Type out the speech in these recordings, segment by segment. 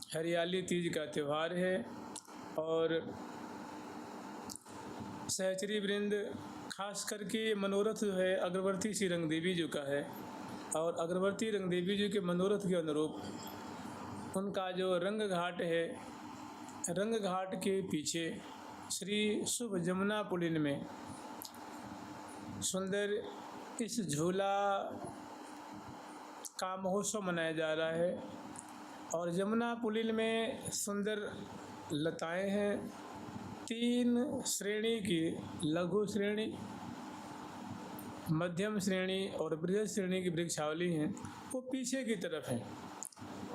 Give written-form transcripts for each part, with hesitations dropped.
हरियाली तीज का त्यौहार है और सहचरी वृंद खास करके मनोरथ जो है अग्रवर्ती श्री रंग देवी जी का है और अग्रवर्ती रंग देवी जी के मनोरथ के अनुरूप उनका जो रंग घाट है, रंग घाट के पीछे श्री शुभ जमुना पुलिन में सुंदर इस झूला का महोत्सव मनाया जा रहा है और जमुना पुलिन में सुंदर लताएं हैं। 3 श्रेणी की लघु श्रेणी, मध्यम श्रेणी और बृहद श्रेणी की वृक्षावली हैं, वो पीछे की तरफ है।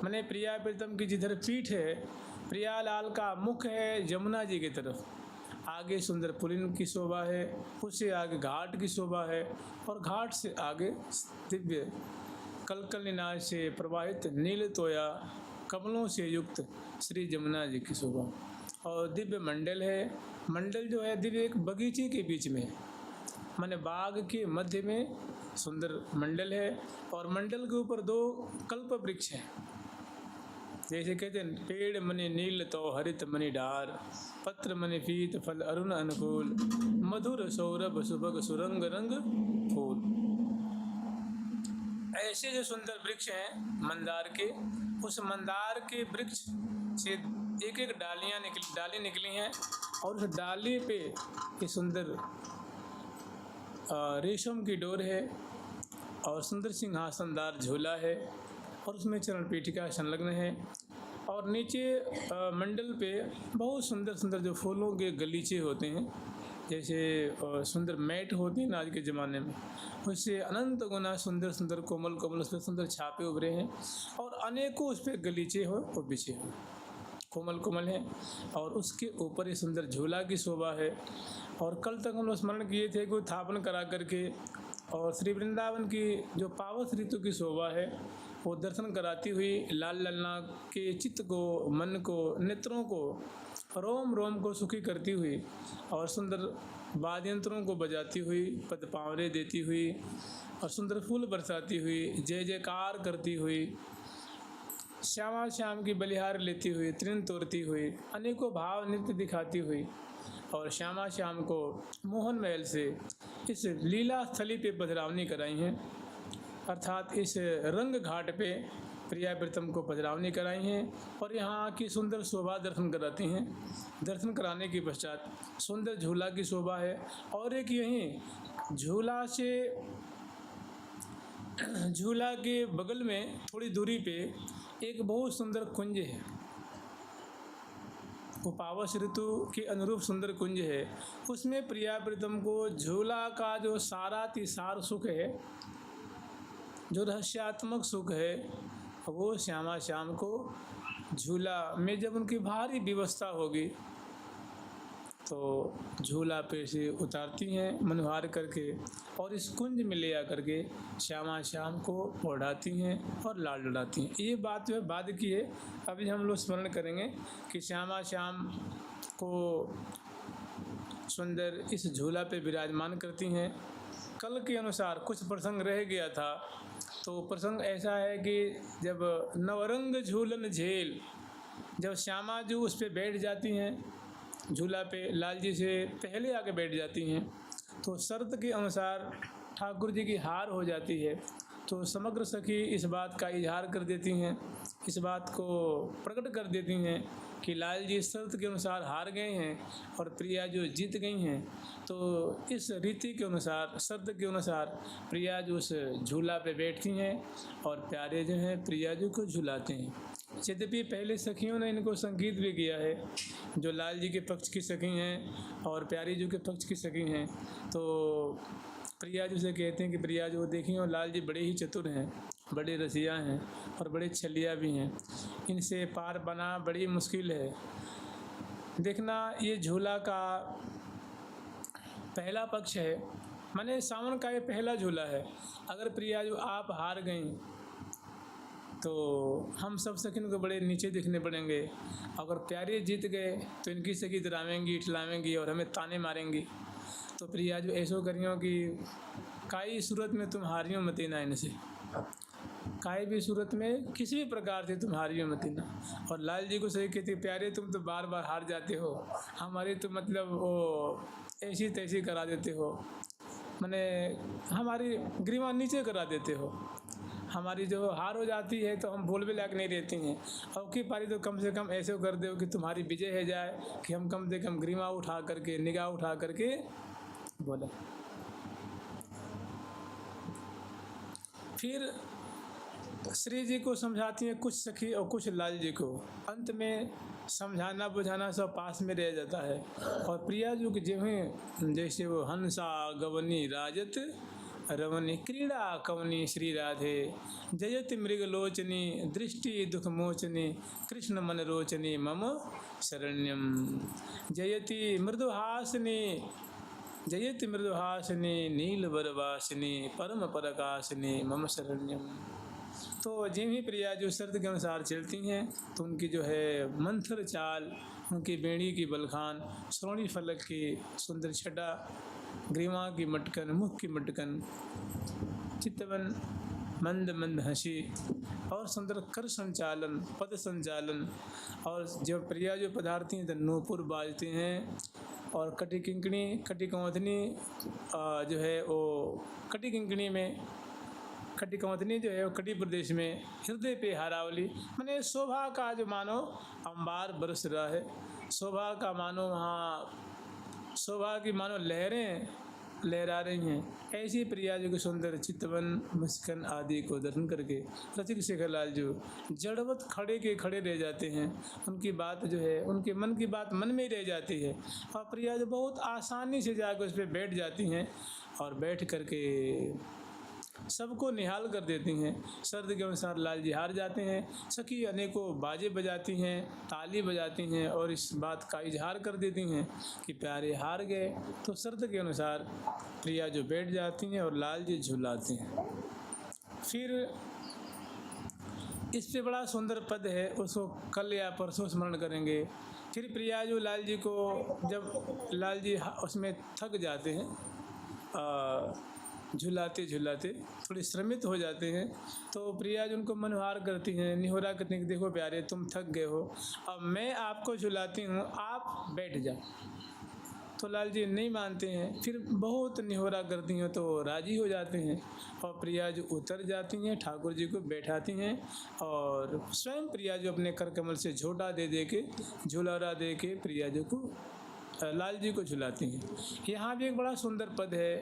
मैंने प्रिया प्रीतम की जिधर पीठ है, प्रियालाल का मुख है जमुना जी की तरफ, आगे सुंदर पुलिन की शोभा है, उससे आगे घाट की शोभा है और घाट से आगे दिव्य कलकल निनाद से प्रवाहित नील तोया कमलों से युक्त श्री जमुना जी की शोभा और दिव्य मंडल है। मंडल जो है दिव्य एक बगीचे के बीच में, माने बाग के मध्य में सुंदर मंडल है और मंडल के ऊपर 2 कल्प वृक्ष हैं। जैसे कहते हैं पेड़ मनि नील तो हरित मनि डार, पत्र मनि पीत फल अरुण अनुकूल, मधुर सौरभ सुभग सुरंग रंग फूल। ऐसे जो सुंदर वृक्ष हैं मंदार के, उस मंदार के वृक्ष से एक एक डाली निकली हैं और उस डाली पे ये सुंदर रेशम की डोर है और सुंदर सिंहासनदार झूला है और उसमें चरण पीठिका संलग्न है और नीचे मंडल पे बहुत सुंदर सुंदर जो फूलों के गलीचे होते हैं, जैसे सुंदर मैट होते हैं आज के ज़माने में, उससे अनंत गुना सुंदर सुंदर कोमल कोमल उस पर सुंदर छापे उभरे हैं और अनेकों उस पर गलीचे हो और बिछे हो, कोमल कोमल है और उसके ऊपर ये सुंदर झूला की शोभा है। और कल तक हम लोग स्मरण किए थे कि स्थापन करा करके और श्री वृंदावन की जो पावस ऋतु की शोभा है वो दर्शन कराती हुई लाल ललना के चित्त को, मन को, नेत्रों को, रोम रोम को सुखी करती हुई और सुंदर वाद्य यंत्रों को बजाती हुई, पद पावरे देती हुई और सुंदर फूल बरसाती हुई, जय जयकार करती हुई, श्यामा श्याम की बलिहार लेती हुई, तृण तोड़ती हुई, अनेकों भाव नृत्य दिखाती हुई और श्यामा श्याम को मोहन महल से इस लीला स्थली पे पधरावनी कराई हैं, अर्थात इस रंग घाट पे प्रिया प्रीतम को पधरावनी कराई हैं और यहाँ की सुंदर शोभा दर्शन कराती हैं। दर्शन कराने के पश्चात सुंदर झूला की शोभा है और एक यहीं झूला के बगल में थोड़ी दूरी पे एक बहुत सुंदर कुंज है, वो पावस ऋतु के अनुरूप सुंदर कुंज है। उसमें प्रिया प्रीतम को झूला का जो सार सुख है, जो रहस्यात्मक सुख है, वो श्यामा श्याम को झूला में जब उनकी भारी व्यवस्था होगी तो झूला पे से उतारती हैं मनोहार करके और इस कुंज में ले आकर के श्यामा श्याम को ओढ़ाती हैं और लाल लड़ाती हैं। ये बात जो है बाद की है, अभी हम लोग स्मरण करेंगे कि श्यामा श्याम को सुंदर इस झूला पे विराजमान करती हैं। कल के अनुसार कुछ प्रसंग रह गया था, तो प्रसंग ऐसा है कि जब नवरंग झूलन झेल, जब श्यामा जी उस पर बैठ जाती हैं झूला पे, लाल जी से पहले आके बैठ जाती हैं, तो शर्त के अनुसार ठाकुर जी की हार हो जाती है। तो समग्र सखी इस बात का इजहार कर देती हैं, इस बात को प्रकट कर देती हैं कि लाल जी शर्त के अनुसार हार गए हैं और प्रिया जो जीत गई हैं। तो इस रीति के अनुसार, शर्त के अनुसार प्रिया जो उस झूला पे बैठती हैं और प्यारे जो हैं प्रिया जी को झुलाते हैं। यद्यपि पहले सखियों ने इनको संगीत भी किया है, जो लाल जी के पक्ष की सखी हैं और प्यारी जी के पक्ष की सखी हैं। तो प्रिया जी से कहते हैं कि प्रिया जी वो देखी और लाल जी बड़े ही चतुर हैं, बड़े रसिया हैं और बड़े छलिया भी हैं, इनसे पार बना बड़ी मुश्किल है। देखना ये झूला का पहला पक्ष है, माने सावन का ये पहला झूला है। अगर प्रिया जो आप हार गई तो हम सब सखिन को बड़े नीचे दिखने पड़ेंगे, अगर प्यारे जीत गए तो इनकी सखी डरावेंगी, इठलावेंगी और हमें ताने मारेंगी। तो प्रिया जो ऐसो करियो कि काई सूरत में तुम हारियो मत ना इनसे, काहे भी सूरत में किसी भी प्रकार से तुम हारियो मत ना। और लाल जी को सही कहते, प्यारे तुम तो बार बार हार जाते हो, हमारी तो मतलब वो ऐसी तैसी करा देते हो, माने हमारी ग्रीवा नीचे करा देते हो, हमारी जो हार हो जाती है तो हम बोल भी लायक नहीं रहती हैं। अब की पारी तो कम से कम ऐसे कर दो कि तुम्हारी विजय हो जाए, कि हम कम से कम ग्रीवा उठा करके, निगाह उठा करके बोले। फिर श्री जी को समझाती हैं कुछ सखी और कुछ लाल जी को। अंत में समझाना बुझाना सब पास में रह जाता है। और प्रिया जी के जैसे वो हंसा गवनी राजत रवनी क्रीड़ा कवनी श्री राधे, जयति मृगलोचनी दृष्टि दुख मोचनी कृष्ण मन रोचनी मम शरण्यम। जयति मृदुहासिनी जयति मृदुहासिनी नीलवरवासिनी परम परकासिनी मम शरण्यम। तो जिन भी प्रिया जो शर्त के अनुसार चलती हैं तो उनकी जो है मंथर चाल, उनकी बेड़ी की बलखान, श्रोणी फलक की सुंदर छटा, ग्रीवा की मटकन, मुख की मटकन, चितवन मंद मंद हंसी और सुंदर कर संचालन, पद संचालन। और जब प्रिया जो पधारती हैं तो नूपुर बाजते हैं। और कटी किंकणी कटी कंवथनी जो है वो कटी किंकणी में, कटी कंवथनी जो है वो कटी प्रदेश में, हृदय पे हारावली, मैंने शोभा का जो मानो अंबार बरस रहा है, शोभा का मानो वहाँ शोभा की मानो लहरें लहरा रही हैं। ऐसी प्रिया जो कि सुंदर चितवन मुस्कन आदि को दर्शन करके रसिक शेखर लाल जो जड़वत खड़े के खड़े रह जाते हैं। उनकी बात जो है, उनके मन की बात मन में ही रह जाती है। और प्रिया जो बहुत आसानी से जाकर उस पर बैठ जाती हैं और बैठ करके सबको निहाल कर देती हैं। शर्त के अनुसार लाल जी हार जाते हैं। सखी अनेकों बाजे बजाती हैं, ताली बजाती हैं और इस बात का इजहार कर देती हैं कि प्यारे हार गए। तो शर्त के अनुसार प्रिया जो बैठ जाती हैं और लाल जी झुलाते हैं। फिर इस पे बड़ा सुंदर पद है, उसको कल या परसों स्मरण करेंगे। फिर प्रिया जो लाल जी को, जब लाल जी उसमें थक जाते हैं, झुलाते झुलाते थोड़े श्रमित हो जाते हैं, तो प्रिया जी उनको मनोहार करती हैं, निहोरा करती हैं कि देखो प्यारे तुम थक गए हो, अब मैं आपको झुलाती हूँ, आप बैठ जाओ। तो लाल जी नहीं मानते हैं, फिर बहुत निहोरा करती हैं तो राजी हो जाते हैं। और प्रिया जी उतर जाती हैं, ठाकुर जी को बैठाती हैं और स्वयं प्रिया जी अपने कर कमल से झोटा दे के, झुलारा दे के प्रिया जी को, लाल जी को झुलाती हैं। यहाँ भी एक बड़ा सुंदर पद है,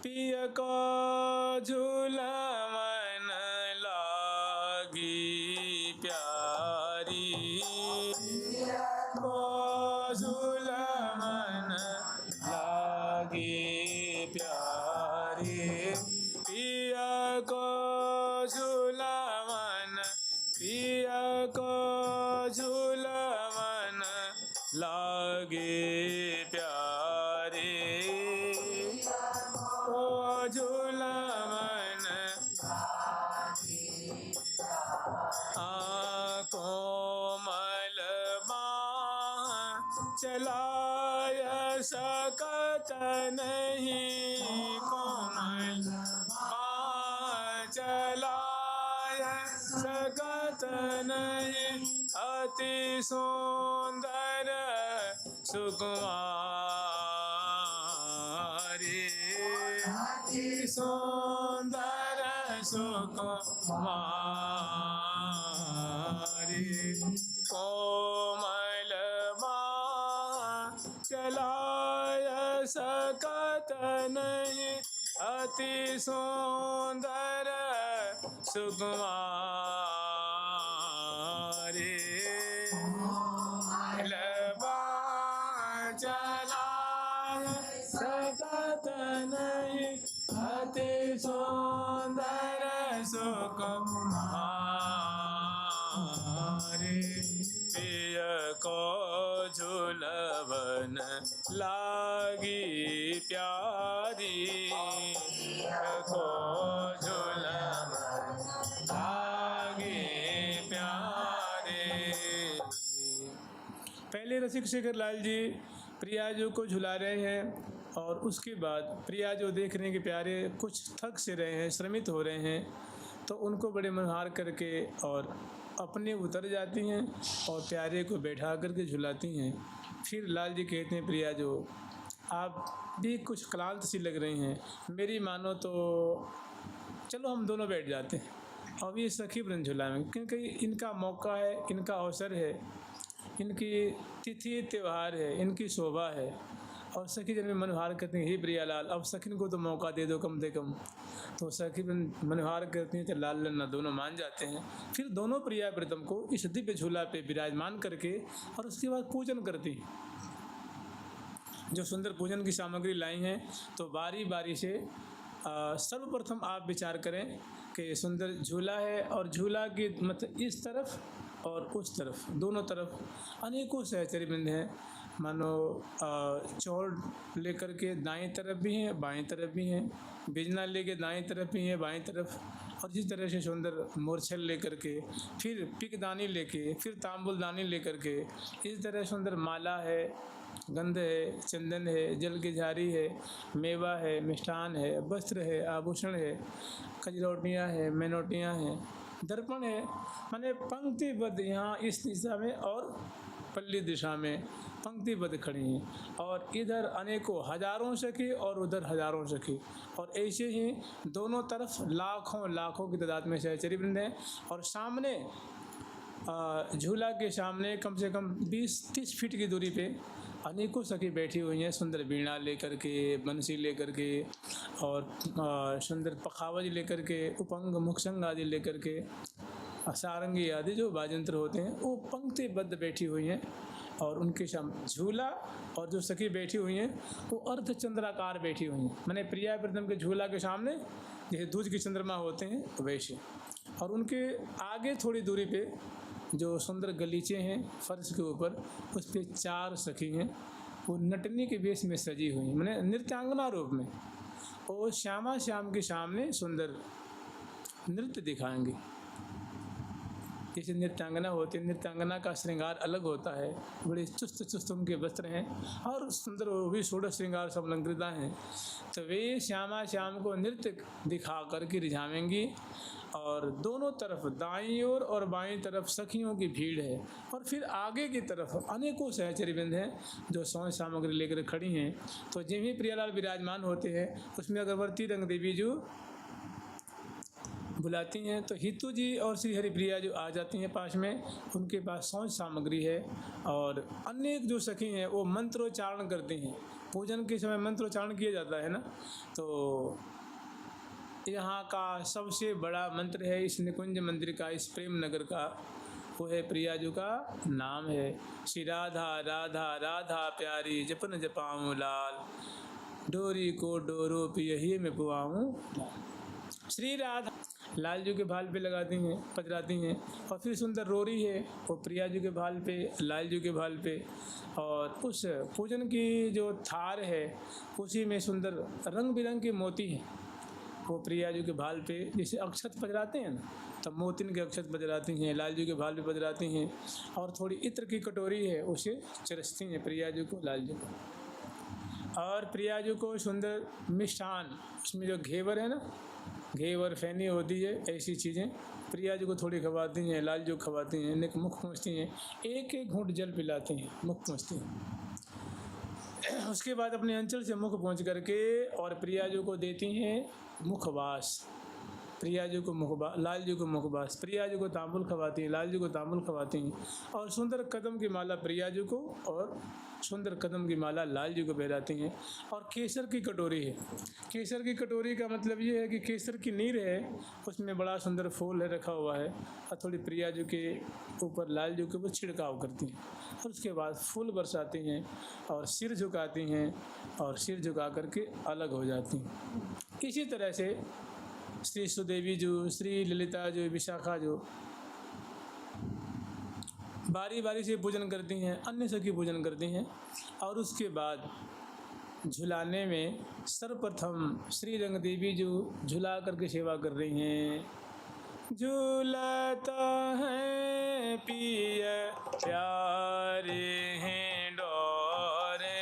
पिया को झूलवन लागी प्यारी, पिया को झूलवन लागी प्यारी, पिया को झूलवन, पिया को झूलवन लागे प्यारे, झूलवन कोमल बाँ चलाय सकत नहीं, कोमल बाँ चलाय सकत नहीं, अति सुंदर सुकुमारी, सुंदर सुकुमारी, कोमल बाँ चलाय सकत नहीं, अति सुंदर सुकुमारी, चलाय सकत नहीं, अति सुंदर सुकुमारी, पिय को झूलवन लागी प्यारी, पिय को झूलवन लागी प्यारे। पहले रसिक शेखर लाल जी प्रिया जी को झुला रहे हैं और उसके बाद प्रिया जो देख रहे हैं कि प्यारे कुछ थक से रहे हैं, श्रमित हो रहे हैं, तो उनको बड़े मनहार करके और अपने उतर जाती हैं और प्यारे को बैठा करके झुलाती हैं। फिर लाल जी कहते हैं प्रिया जो आप भी कुछ क्लांत सी लग रही हैं, मेरी मानो तो चलो हम दोनों बैठ जाते हैं अब ये सखी वृंद झुलाएंगे, क्योंकि इनका मौका है, इनका अवसर है, इनकी तिथि त्यौहार है, इनकी शोभा है। और सखी जन में मनोहार करती हैं, हे प्रियालाल अब सखिन को तो मौका दे दो कम से कम। तो सखी मनोहार करती हैं तो लाल लन्ना दोनों मान जाते हैं। फिर दोनों प्रिया प्रीतम को इस दिव्य झूला पे विराजमान करके और उसके बाद पूजन करती हैं। जो सुंदर पूजन की सामग्री लाई हैं, तो बारी बारी से सर्वप्रथम आप विचार करें कि सुंदर झूला है और झूला की मतलब इस तरफ और उस तरफ दोनों तरफ अनेकों सहचरी वृंद हैं। मानो चौड़ लेकर के दाएं तरफ भी हैं, बाएं तरफ भी हैं, बिजना लेके दाएं तरफ भी हैं, बाएं तरफ, और इस तरह से सुंदर मोरछल लेकर के, फिर पिकदानी लेके, फिर तांबुलदानी लेकर के, इस तरह सुंदर माला है, गंध है, चंदन है, जल की झारी है, मेवा है, मिष्ठान है, वस्त्र है, आभूषण है, खजरौटियाँ हैं, मेनोटियाँ हैं, दर्पण है, माने पंक्तिबद्ध यहाँ इस दिशा में और पल्ली दिशा में पंक्तिबद्ध खड़ी हैं। और इधर अनेकों हजारों सखी और उधर हजारों सखी, और ऐसे ही दोनों तरफ लाखों लाखों की तादाद में सहचरी वृंद हैं। और सामने झूला के सामने कम से कम 20-30 फीट की दूरी पे अनेकों सखी बैठी हुई हैं, सुंदर बीणा लेकर के, बंसी लेकर के, और सुंदर पखावज लेकर के, उपंग मुखसंग आदि लेकर के, सारंगी आदि जो वाजंत्र होते हैं वो पंक्तिबद्ध बैठी हुई हैं। और उनके सामने झूला और जो सखी बैठी हुई हैं वो अर्धचंद्राकार बैठी हुई हैं, माने प्रिया प्रीतम के झूला के सामने जैसे दूज की चंद्रमा होते हैं वैसे। और उनके आगे थोड़ी दूरी पे जो सुंदर गलीचे हैं फर्श के ऊपर, उस पर 4 सखी हैं, वो नटनी के वेश में सजी हुई हैं, माने नृत्यांगना रूप में। वो श्यामा श्याम के सामने सुंदर नृत्य दिखाएंगे। जैसे नृत्यांगना होती है, नृत्यांगना का श्रृंगार अलग होता है, बड़े चुस्त चुस्त उनके वस्त्र हैं और सुंदर वो भी षोडश श्रृंगार सब अलंकृता हैं। तो वे श्यामा श्याम को नृत्य दिखा करके रिझावेंगी। और दोनों तरफ दाईं ओर और बाईं तरफ सखियों की भीड़ है। और फिर आगे की तरफ अनेकों सहचरी वृंद हैं जो सौंध सामग्री लेकर खड़ी हैं। तो जिन्हें भी प्रियालाल विराजमान होते हैं उसमें अगरवर्ती रंग देवी जो बुलाती हैं, तो हितू जी और श्री हरिप्रिया जो आ जाती हैं पास में, उनके पास सौंध सामग्री है। और अनेक जो सखी हैं वो मंत्रोच्चारण करती हैं। पूजन के समय मंत्रोच्चारण किया जाता है ना, तो यहाँ का सबसे बड़ा मंत्र है इस निकुंज मंदिर का, इस प्रेम नगर का, वो है प्रियाजू का नाम है श्री राधा राधा राधा प्यारी जपन जपाऊँ लाल, डोरी को डोरो पियही में पुआऊँ। श्री राधा लाल जी के भाल पे लगाती हैं, पजराती हैं। और फिर सुंदर रोरी है वो प्रिया जी के भाल पे, लाल जी के भाल पे। और उस पूजन की जो थार है उसी में सुंदर रंग बिरंग के मोती हैं, वो प्रिया जी के भाल पे जैसे अक्षत पजराते हैं ना, तब मोतिन के अक्षत पजराती हैं, लाल जी के भाल पे पजराती हैं। और थोड़ी इत्र की कटोरी है उसे चरसती हैं प्रिया जी को, लाल जी को। और प्रिया जी को सुंदर मिष्ठान, उसमें जो घेवर है ना, घेवर फैनी होती है, ऐसी चीज़ें प्रिया जी को थोड़ी खवाती हैं, लाल जी को खवाती हैं, इन्हें मुख पहुँचती हैं, एक एक घूंट जल पिलाती हैं, मुख पहुँचती हैं। उसके बाद अपने अंचल से मुख पहुँच करके और प्रिया जी को देती हैं मुखवास, प्रिया जी को मुखबास, लाल जी को मुखबास, प्रिया जी को तांबुल खवाती हैं, लाल जी को तांबुल खवाती हैं। और सुंदर कदम की माला प्रिया जी को और सुंदर कदम की माला लाल जी को पहनाती हैं। और केसर की कटोरी है, केसर की कटोरी का मतलब ये है कि केसर की नीर है, उसमें बड़ा सुंदर फूल है रखा हुआ है, और थोड़ी प्रिया जी के ऊपर लाल जी के ऊपर छिड़काव करती हैं। और उसके बाद फूल बरसाती हैं और सिर झुकाती हैं, और सिर झुका करके अलग हो जाती हैं। इसी तरह से श्री सुदेवी जो, श्री ललिता जो, विशाखा जो बारी बारी से पूजन करती हैं, अन्य सखी पूजन करती हैं। और उसके बाद झुलाने में सर्वप्रथम श्री रंग देवी जो झुला करके सेवा कर रही हैं। झूलता है पिया प्यारे हैं डोरे,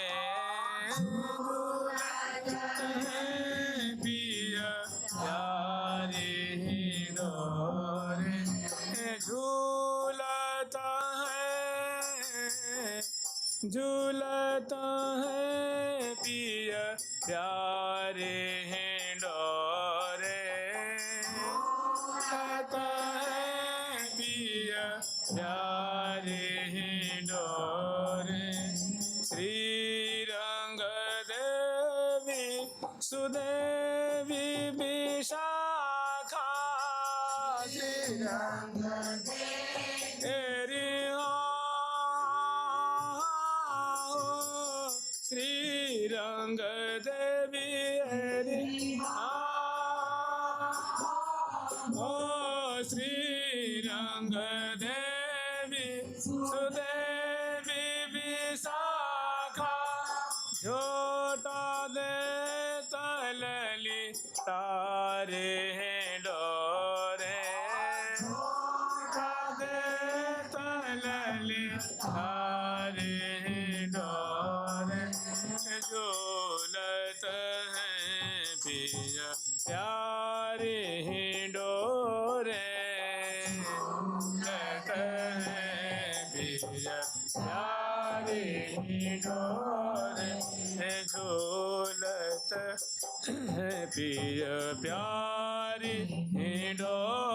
झूलता है पिया प्यारे हैं डोरे, झूलता है पिया प्यारे हैं डोरे। श्री रंग देवी सुदेवी विशाखा, श्री रंग देवी श्री रंग देवी ओ श्री रंग देवी सुदेवी विशाखा, झोटा दे तलली तारे हैं डोरे, झोटा दे तलली तारे हैं डोरे। झूलत हैं पिया प्यारे हैं डोरे, झूलत हैं पिया प्यारे हैं डोरे, झूलत हैं पिया प्यारे हैं डोरे।